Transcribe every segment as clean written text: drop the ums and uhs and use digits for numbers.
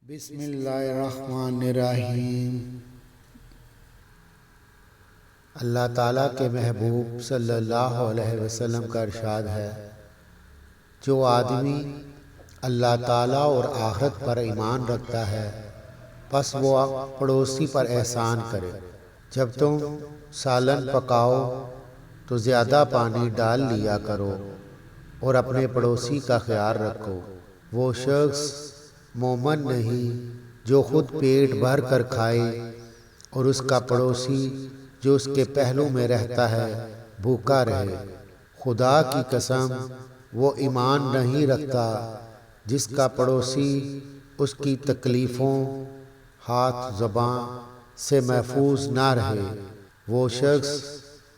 بسم اللہ الرحمن الرحیم۔ اللہ تعالیٰ کے محبوب صلی اللہ علیہ وسلم کا ارشاد ہے، جو آدمی اللہ تعالیٰ اور آخرت پر ایمان رکھتا ہے پس وہ پڑوسی پر احسان کرے۔ جب تم سالن پکاؤ تو زیادہ پانی ڈال لیا کرو اور اپنے پڑوسی کا خیال رکھو۔ وہ شخص مومن نہیں جو خود پیٹ بھر کر کھائے اور اس کا پڑوسی جو اس کے پہلو میں رہتا ہے بھوکا رہے۔ خدا کی قسم وہ ایمان نہیں رکھتا جس کا پڑوسی اس کی تکلیفوں، ہاتھ زبان سے محفوظ نہ رہے۔ وہ شخص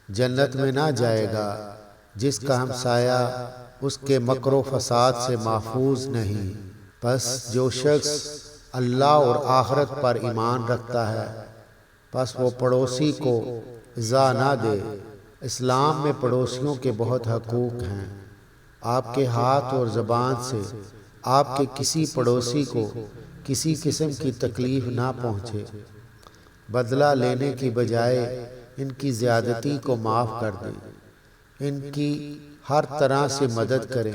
جنت میں نہ جائے گا جس کا ہمسایہ اس کے مکر و فساد سے محفوظ نہیں۔ پس جو شخص اللہ اور آخرت پر ایمان رکھتا ہے پس وہ پڑوسی کو ایذا نہ دے۔ اسلام میں پڑوسیوں کے بہت حقوق ہیں۔ آپ کے ہاتھ اور زبان سے آپ کے کسی پڑوسی کو کسی قسم کی تکلیف نہ پہنچے۔ بدلہ لینے کی بجائے ان کی زیادتی کو معاف کر دیں۔ ان کی ہر طرح سے مدد کریں۔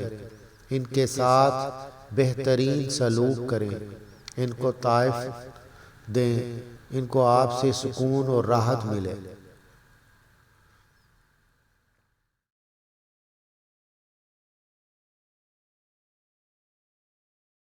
ان کے ساتھ بہترین سلوک کریں۔ ان کو طائف دیں۔ ان کو آپ سے سکون اور راحت ملے۔